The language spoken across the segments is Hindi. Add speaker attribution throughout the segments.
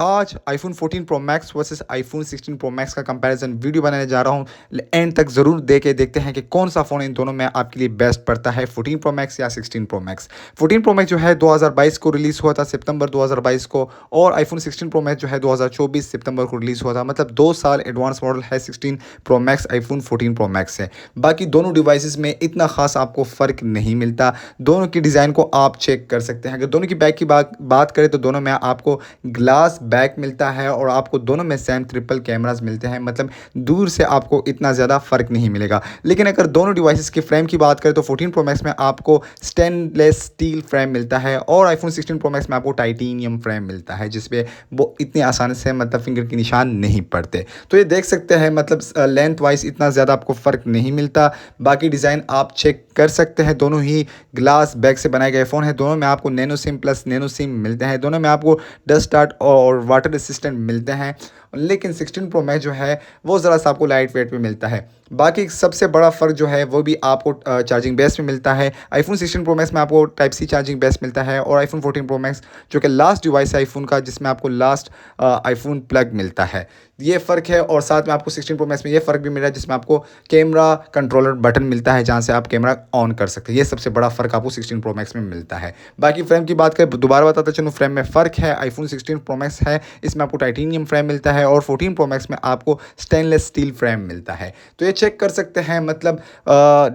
Speaker 1: आज iPhone 14 Pro Max versus iPhone 16 Pro Max का कंपैरिजन वीडियो बनाने जा रहा हूँ। एंड तक ज़रूर देखे देखते हैं कि कौन सा फ़ोन इन दोनों में आपके लिए बेस्ट पड़ता है, 14 Pro Max या 16 Pro Max। 14 Pro Max जो है 2022 को रिलीज़ हुआ था, सितंबर 2022 को। और iPhone 16 Pro Max जो है 2024 सितंबर को रिलीज़ हुआ था। मतलब 2 साल एडवांस मॉडल है 16 Pro Max iPhone 14 Pro Max से। बाकी दोनों डिवाइसेस में इतना ख़ास आपको फ़र्क नहीं मिलता। दोनों की डिज़ाइन को आप चेक कर सकते हैं। अगर दोनों की बैक की बात करें तो दोनों में आपको ग्लास बैक मिलता है और आपको दोनों में सेम ट्रिपल कैमरास मिलते हैं। मतलब दूर से आपको इतना ज़्यादा फ़र्क नहीं मिलेगा। लेकिन अगर दोनों डिवाइसेस की फ्रेम की बात करें तो 14 Pro Max में आपको स्टेनलेस स्टील फ्रेम मिलता है और iPhone 16 Pro Max में आपको टाइटेनियम फ्रेम मिलता है, जिसपे वो इतनी आसानी से मतलब फिंगर के निशान नहीं पड़ते। तो ये देख सकते हैं, मतलब लेंथ वाइज इतना ज़्यादा आपको फ़र्क नहीं मिलता। बाकी डिज़ाइन आप चेक कर सकते हैं। दोनों ही ग्लास बैक से बनाए गए फ़ोन हैं। दोनों में आपको nano SIM plus nano SIM मिलते हैं। दोनों में आपको डस्ट स्टार्ट और वाटर रेसिस्टेंट मिलते हैं। लेकिन 16 प्रो मैक्स जो है वो ज़रा सा आपको लाइट वेट में मिलता है। बाकी सबसे बड़ा फ़र्क जो है वो भी आपको चार्जिंग बेस में मिलता है। iPhone 16 प्रो मैक्स में आपको टाइप सी चार्जिंग बेस मिलता है और iPhone 14 प्रो मैक्स जो कि लास्ट डिवाइस है iPhone का, जिसमें आपको लास्ट iPhone प्लग मिलता है। ये फ़र्क है। और साथ में आपको 16 प्रो मैक्स में ये फ़र्क भी मिल रहा है, जिसमें आपको कैमरा कंट्रोलर बटन मिलता है जहाँ से आप कैमरा ऑन कर सकते हैं। ये सबसे बड़ा फ़र्क आपको 16 प्रो मैक्स में मिलता है। बाकी फ्रेम की बात करें, दोबारा बताता चलूँ, फ्रेम में फ़र्क है। iPhone 16 प्रो मैक्स है, इसमें आपको टाइटेनियम फ्रेम मिलता है और 14 प्रो मैक्स में आपको स्टेनलेस स्टील फ्रेम मिलता है। तो ये चेक कर सकते हैं। मतलब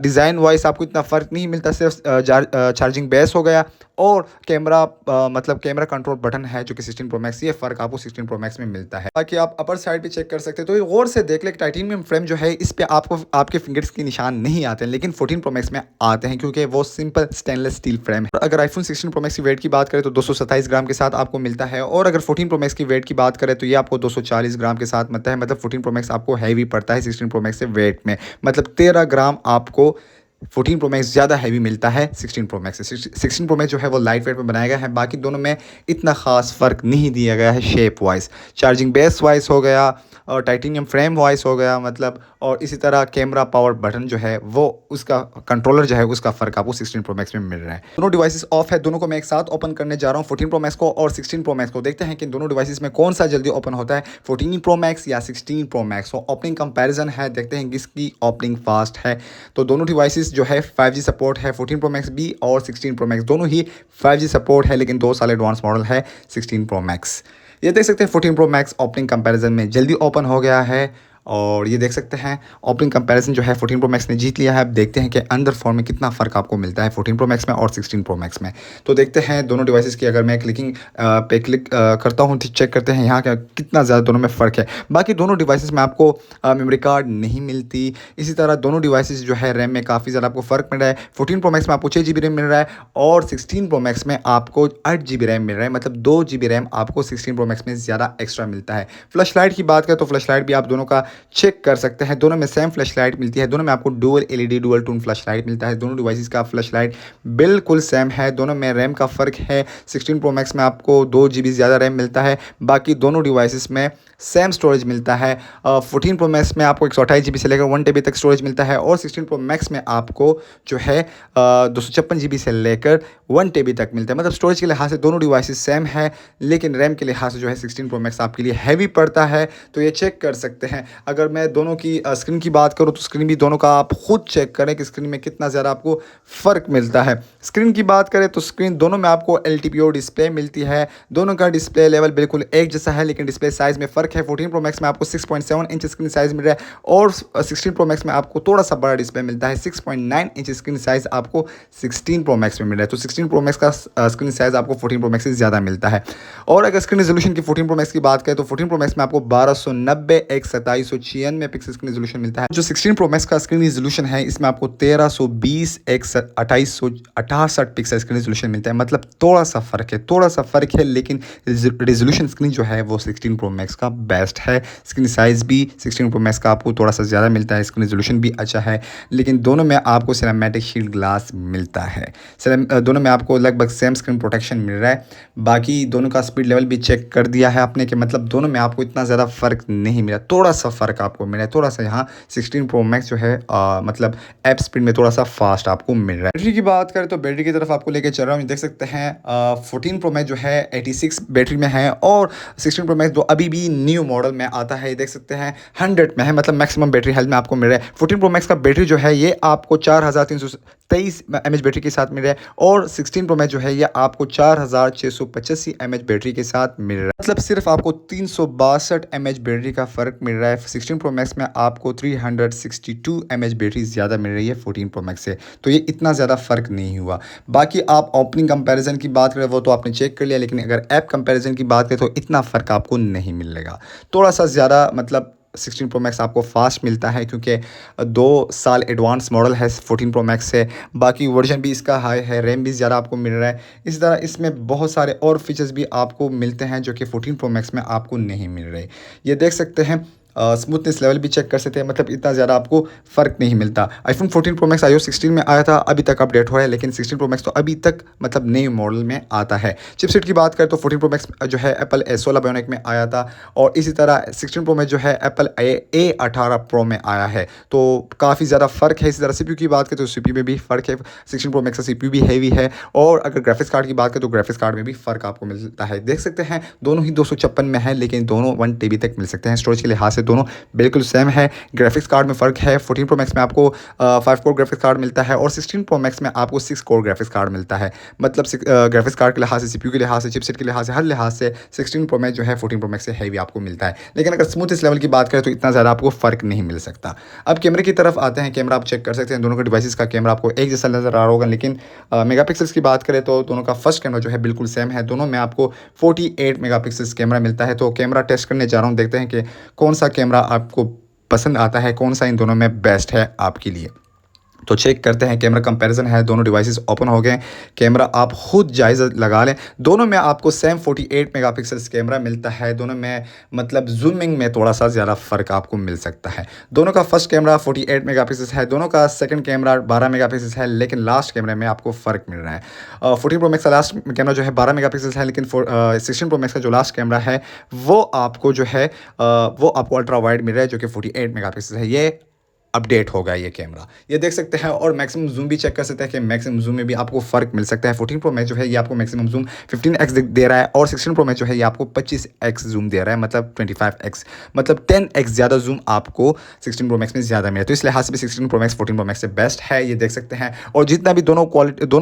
Speaker 1: डिज़ाइन वाइज आपको इतना फ़र्क नहीं मिलता। सिर्फ चार्जिंग बेस हो गया और कैमरा मतलब कैमरा कंट्रोल बटन है जो कि 16 प्रो मैक्स, ये फ़र्क आपको 16 प्रो मैक्स में मिलता है। बाकी आप अपर साइड पे चेक कर सकते हैं तो ये गौर से देख ले कि टाइटेनियम फ्रेम जो है इस पे आपको आपके फिंगर्स के निशान नहीं आते हैं, लेकिन 14 प्रो मैक्स में आते हैं क्योंकि वो सिंपल स्टेनलेस स्टील फ्रेम है। अगर iPhone 16 प्रो मैक्स की वेट की बात करें तो 227 ग्राम के साथ आपको मिलता है और अगर 14 प्रो मैक्स की वेट की बात करें तो ये आपको 240 ग्राम के साथ मिलता है। मतलब 14 प्रो मैक्स आपको हैवी पड़ता है 16 प्रो मैक्स से वेट में। मतलब 13 ग्राम आपको 14 प्रो मैक्स ज़्यादा हैवी मिलता है 16 प्रो मैक्स से। 16 प्रो मैक्स जो है वो लाइट वेट में बनाया गया है। बाकी दोनों में इतना ख़ास फ़र्क नहीं दिया गया है shape wise. Charging base wise हो गया और टाइटेनियम फ्रेम वाइज हो गया, मतलब, और इसी तरह कैमरा पावर बटन जो है वो उसका कंट्रोलर जो है उसका फ़र्क आपको 16 प्रो मैक्स में मिल रहा है। दोनों डिवाइसेस ऑफ है, दोनों को मैं एक साथ ओपन करने जा रहा हूँ, 14 प्रो मैक्स को और 16 प्रो मैक्स को। देखते हैं कि दोनों डिवाइसेस में कौन सा जल्दी ओपन होता है, 14 प्रो मैक्स या 16 प्रो मैक्स। तो ओपनिंग कंपैरिजन है, देखते हैं किसकी ओपनिंग फास्ट है। तो दोनों डिवाइसेस जो है 5G सपोर्ट है, 14 प्रो मैक्स भी और 16 प्रो मैक्स दोनों ही 5G सपोर्ट है, लेकिन 2 साल एडवांस मॉडल है 16 प्रो मैक्स। ये देख सकते हैं 14 प्रो मैक्स ओपनिंग कंपैरिजन में जल्दी ओपन हो गया है और ये देख सकते हैं ओपनिंग कंपैरिजन जो है 14 प्रो मैक्स ने जीत लिया है। अब देखते हैं कि अंदर फ़ोन में कितना फ़र्क आपको मिलता है 14 प्रो मैक्स में और 16 प्रो मैक्स में। तो देखते हैं दोनों डिवाइसेस की। अगर मैं क्लिकिंग पे क्लिक करता हूँ तो चेक करते हैं यहाँ का कितना ज़्यादा दोनों में फ़र्क है। बाकी दोनों डिवाइसेस में आपको मेमोरी कार्ड नहीं मिलती। इसी तरह दोनों डिवाइसेस जो है रैम में काफ़ी ज़्यादा आपको फ़र्क मिल रहा है। 14 प्रो मैक्स में आपको 6 GB रैम मिल रहा है और 16 प्रो मैक्स में आपको 8 GB रैम मिल रहा है। मतलब 2 GB रैम आपको 16 प्रो मैक्स में ज़्यादा एक्स्ट्रा मिलता है। फ्लैश लाइट की बात करें तो फ्लैश लाइट भी आप दोनों का चेक कर सकते हैं। दोनों में सेम फ्लैश लाइट मिलती है। दोनों में आपको dual LED dual tone flash light मिलता है। दोनों डिवाइसेस का फ्लैश लाइट बिल्कुल सेम है। दोनों में रैम का फ़र्क है। 16 प्रो मैक्स में आपको 2 GB ज़्यादा रैम मिलता है। बाकी दोनों डिवाइसेस में सेम स्टोरेज मिलता है। 14 प्रो मैक्स में आपको 128 GB से लेकर 1 TB तक स्टोरेज मिलता है और 16 प्रो मैक्स में आपको जो है 256 GB से लेकर 1 TB तक मिलता है। मतलब स्टोरेज के लिहाज से दोनों डिवाइसेस सेम है, लेकिन रैम के लिहाज से जो है 16 प्रो मैक्स आपके लिए हैवी पड़ता है। तो ये चेक कर सकते हैं। अगर मैं दोनों की स्क्रीन की बात करूँ तो स्क्रीन भी दोनों का आप खुद चेक करें कि स्क्रीन में कितना ज़्यादा आपको फ़र्क मिलता है। स्क्रीन की बात करें तो स्क्रीन दोनों में आपको LTPO डिस्प्ले मिलती है। दोनों का डिस्प्ले लेवल बिल्कुल एक जैसा है, लेकिन डिस्प्ले साइज़ में फ़र्क है। 14 प्रो मैक्स में आपको 6.7 इंच स्क्रीन साइज़ मिल रहा है और 16 प्रो मैक्स में आपको थोड़ा सा बड़ा डिस्प्ले मिलता है। 6.9 इंच स्क्रीन साइज़ आपको 16 प्रो मैक्स में मिल रहा है। तो 16 प्रो मैक्स का स्क्रीन साइज़ आपको 14 प्रो मैक्स से ज़्यादा मिलता है। और अगर स्क्रीन रेजोल्यूशन की 14 प्रो मैक्स की बात करें तो 14 प्रो मैक्स में आपको 1290 x 2796 पिक्सल स्क्रीन रेजोल्यूशन मिलता है। जो 16 प्रो मैक्स का स्क्रीन रेजोल्यूशन है इसमें आपको 1320 x 2868 पिक्सल स्क्रीन रेजोल्यूशन मिलता है। मतलब थोड़ा सा फ़र्क है, लेकिन रेजोल्यूशन स्क्रीन जो है वो 16 प्रो मैक्स का बेस्ट है। स्क्रीन साइज़ भी 16 प्रो मैक्स का आपको थोड़ा सा ज़्यादा मिलता है, स्क्रीन रेजोल्यूशन भी अच्छा है, लेकिन दोनों में आपको सिनेमैटिक शील्ड ग्लास मिलता है। दोनों में आपको लगभग सेम स्क्रीन प्रोटेक्शन मिल रहा है। बाकी दोनों का स्पीड लेवल भी चेक कर दिया है आपने कि मतलब दोनों में आपको इतना ज़्यादा फ़र्क नहीं मिला, थोड़ा सा फ़र्क आपको मिला है, थोड़ा सा यहाँ 16 प्रो मैक्स जो है मतलब ऐप स्पीड में थोड़ा सा फास्ट आपको मिल रहा है। बैटरी की बात करें तो बैटरी की तरफ आपको लेके चल रहा हूँ, देख सकते हैं 14 प्रो मैक्स जो है 86 बैटरी में है और 16 प्रो मैक्स जो अभी भी न्यू मॉडल में आता है, देख सकते हैं 100 में है, मतलब मैक्सिमम बैटरी हेल्थ में आपको मिल रहा है। 14 प्रो मैक्स का बैटरी जो है ये आपको 4323 mAh बैटरी के साथ मिल रहा है और 16 प्रो मैक्स जो है ये आपको 4685 mAh बैटरी के साथ मिल रहा है, मतलब सिर्फ आपको 362 mAh बैटरी का फ़र्क मिल रहा है। 16 प्रो मैक्स में आपको 362 mAh बैटरी ज़्यादा मिल रही है 14 प्रो मैक्स से, तो ये इतना ज़्यादा फ़र्क नहीं हुआ। बाकी आप ओपनिंग कंपैरिजन की बात करें वो तो आपने चेक कर लिया, लेकिन अगर ऐप कंपैरिजन की बात करें तो इतना फ़र्क आपको नहीं मिलेगा, थोड़ा सा ज़्यादा मतलब 16 प्रो मैक्स आपको फास्ट मिलता है क्योंकि 2 साल एडवांस मॉडल है 14 प्रो मैक्स से। बाकी वर्जन भी इसका हाई है, रैम भी ज़्यादा आपको मिल रहा है। इस तरह इसमें बहुत सारे और फीचर्स भी आपको मिलते हैं जो कि 14 प्रो मैक्स में आपको नहीं मिल रहे। ये देख सकते हैं स्मूथनेस लेवल भी चेक कर सकते हैं, मतलब इतना ज़्यादा आपको फ़र्क नहीं मिलता। आईफोन 14 प्रो मैक्स iOS 16 में आया था, अभी तक अपडेट हुआ है, लेकिन 16 प्रो मैक्स तो अभी तक मतलब नए मॉडल में आता है। चिपसेट की बात करें तो 14 प्रो मैक्स जो है एप्पल A16 बायोनिक में आया था और इसी तरह 16 प्रो मैक्स जो है एप्पल A18 प्रो में आया है, तो काफ़ी ज़्यादा फ़र्क है। इसी तरह CPU की बात करें तो CPU में भी फ़र्क है, 16 प्रो मैक्स का CPU भी हैवी है और अगर ग्राफिक्स कार्ड की बात करें तो ग्राफिक्स कार्ड में भी फ़र्क आपको मिलता है। देख सकते हैं दोनों ही 256 में है, लेकिन दोनों 1 TB तक मिल सकते हैं। स्टोरेज के लिहाज से दोनों बिल्कुल सेम है। ग्राफिक्स कार्ड में फ़र्क है, 14 प्रो मैक्स में आपको 5 कोर ग्राफिक्स कार्ड मिलता है और 16 प्रो मैक्स में आपको 6 कोर ग्राफिक्स कार्ड मिलता है। मतलब ग्राफिक्स कार्ड के लिहाज से, CPU के लिहाज से, चिपसेट के लिहाज से, हर लिहाज से 16 प्रो मैक्स जो है 14 प्रो मैक्स से हैवी आपको मिलता है। लेकिन अगर स्मूथनेस लेवल की बात करें तो इतना ज़्यादा आपको फ़र्क नहीं मिल सकता। अब कैमरे की तरफ आते हैं, कैमरा आप चेक कर सकते हैं, दोनों के डिवाइसेस का कैमरा आपको एक जैसा नज़र आ रहा होगा, लेकिन मेगापिक्सल्स की बात करें तो दोनों का फर्स्ट कैमरा जो है बिल्कुल सेम है। दोनों में आपको 48 मेगापिक्सल्स कैमरा मिलता है। तो कैमरा टेस्ट करने जा रहा हूँ, देखते हैं कि कौन सा कैमरा आपको पसंद आता है, कौन सा इन दोनों में बेस्ट है आपके लिए। तो चेक करते हैं, कैमरा कंपैरिजन है, दोनों डिवाइसेस ओपन हो गए। कैमरा आप खुद जायज़ा लगा लें, दोनों में आपको सेम 48 मेगापिक्सल्स कैमरा मिलता है। दोनों में मतलब जूमिंग में थोड़ा सा ज़्यादा फ़र्क आपको मिल सकता है। दोनों का फर्स्ट कैमरा 48 मेगापिक्सल्स है, दोनों का सेकंड कैमरा 12 मेगापिक्सल्स है, लेकिन लास्ट कैमरे में आपको फ़र्क मिल रहा है। 14 प्रो मैक्स का लास्ट कैमरा जो है 12 मेगापिक्सल्स है, लेकिन 16 प्रो मैक्स का जो लास्ट कैमरा है वो आपको जो है वो आपको अल्ट्रा वाइड मिल रहा है जो कि 48 मेगापिक्सल है। ये अपडेट होगा ये कैमरा, ये देख सकते हैं। और मैक्सिमम जूम भी चेक कर सकते हैं कि मैक्सिमम जूम में भी आपको फ़र्क मिल सकता है। 14 प्रो मैक्स जो है ये आपको मैक्सिमम जूम 15x दे रहा है और 16 प्रो मैक्स जो है ये आपको 25x जूम दे रहा है, मतलब 25x, मतलब 10x ज़्यादा जूम आपको 16 प्रो मैक्स में ज़्यादा मिला है। तो इस लिहाज से भी 16 प्रो मैक्स 14 प्रो मैक्स से बेस्ट है, ये देख सकते हैं। और जितना भी दोनों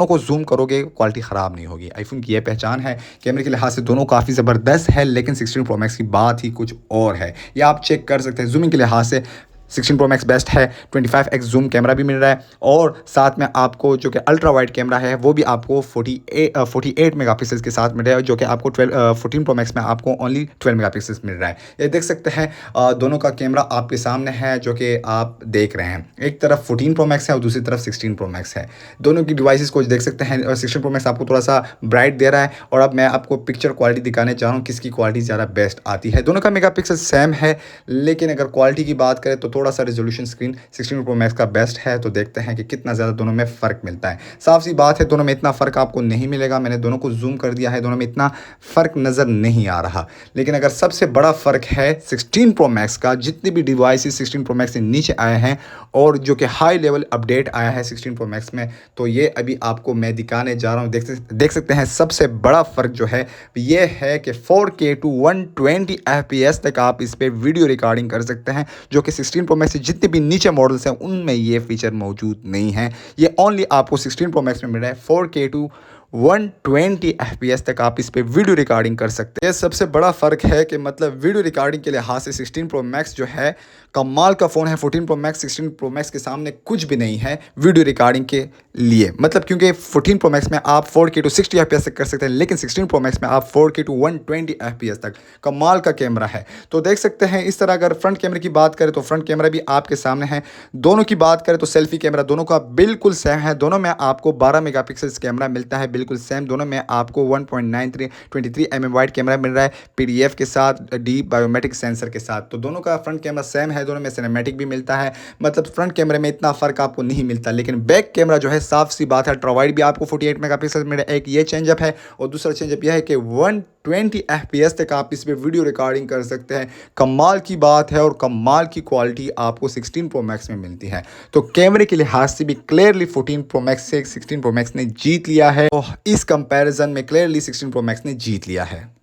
Speaker 1: को जूम करोगे क्वालिटी ख़राब नहीं होगी। आईफोन की यह पहचान है, कैमरे के लिहाज से दोनों काफ़ी ज़बरदस्त है, लेकिन 16 प्रो मैक्स की बात ही कुछ और है। ये आप चेक कर सकते हैं। जूमिंग के लिहाज से 16 प्रो मैक्स बेस्ट है, 25x जूम कैमरा भी मिल रहा है और साथ में आपको जो कि अल्ट्रा वाइड कैमरा है वो भी आपको 48 मेगापिक्सल्स के साथ मिल रहा है, जो कि आपको 14 प्रो मैक्स में आपको ओनली 12 मेगापिक्सल्स मिल रहा है। ये देख सकते हैं दोनों का कैमरा आपके सामने है जो कि आप देख रहे हैं। एक तरफ 14 प्रो मैक्स है और दूसरी तरफ 16 प्रो मैक्स है। दोनों की डिवाइसेस को देख सकते हैं। 16 प्रो मैक्स आपको थोड़ा सा ब्राइट दे रहा है और अब मैं आपको पिक्चर क्वालिटी दिखाने जा रहा हूँ किसकी क्वालिटी ज़्यादा बेस्ट आती है। दोनों का मेगापिक्सल सेम है, लेकिन अगर क्वालिटी की बात करें तो थोड़ा सा रेजोल्यूशन स्क्रीन 16 प्रो मैक्स का बेस्ट है। तो देखते हैं कि कितना ज़्यादा दोनों में फ़र्क मिलता है। साफ सी बात है दोनों में इतना फ़र्क आपको नहीं मिलेगा। मैंने दोनों को जूम कर दिया है, दोनों में इतना फ़र्क नज़र नहीं आ रहा। लेकिन अगर सबसे बड़ा फ़र्क है 16 प्रो मैक्स का, जितने भी डिवाइसेस 16 प्रो मैक्स से नीचे आए हैं और जो कि हाई लेवल अपडेट आया है 16 प्रो मैक्स में, तो ये अभी आपको मैं दिखाने जा रहा हूँ। देख सकते हैं सबसे बड़ा फ़र्क जो है ये है कि 4K टू 120 FPS तक आप इस पर वीडियो रिकॉर्डिंग कर सकते हैं, जो कि 16 प्रो मैक्स से जितने भी नीचे मॉडल्स हैं उनमें ये फीचर मौजूद नहीं है। ये ओनली आपको 16 प्रो मैक्स में मिल रहा है। 4K टू 120 FPS तक आप इस पे वीडियो रिकॉर्डिंग कर सकते हैं। ये सबसे बड़ा फ़र्क है कि मतलब वीडियो रिकॉर्डिंग के लिहाज से 16 प्रो मैक्स जो है कमाल का फ़ोन है। 14 प्रो मैक्स 16 प्रो मैक्स के सामने कुछ भी नहीं है वीडियो रिकॉर्डिंग के लिए, मतलब क्योंकि 14 प्रो मैक्स में आप 4K टू 60 FPS तक कर सकते हैं, लेकिन 16 प्रो मैक्स में आप 4K टू 120 FPS तक। कमाल का कैमरा है। तो देख सकते हैं इस तरह। अगर फ्रंट कैमरे की बात करें तो फ्रंट कैमरा भी आपके सामने है। दोनों की बात करें तो सेल्फी कैमरा दोनों का बिल्कुल सेम है। दोनों में आपको 12 मेगापिक्सल्स कैमरा मिलता है। बिल्कुल सेम, दोनों में आपको 1.93 23 mm वाइड कैमरा मिल रहा है PDF के साथ, डीप बायोमेट्रिक सेंसर के साथ। तो दोनों का फ्रंट कैमरा सेम है, दोनों में सिनेमैटिक भी मिलता है, मतलब फ्रंट कैमरे में इतना फ़र्क आपको नहीं मिलता। लेकिन बैक कैमरा जो है साफ सी बात है, अल्ट्रावाइड भी आपको 48 मेगापिक्सल मिल रहा है, एक ये चेंजअप है। और दूसरा चेंजअप यह है कि 120 FPS तक आप इस पर वीडियो रिकॉर्डिंग कर सकते हैं। कमाल की बात है, और कमाल की क्वालिटी आपको 16 प्रो मैक्स में मिलती है। तो कैमरे के लिहाज से भी क्लियरली 14 प्रो मैक्स से 16 प्रो मैक्स ने जीत लिया है, और इस कंपैरिजन में क्लियरली 16 प्रो मैक्स ने जीत लिया है।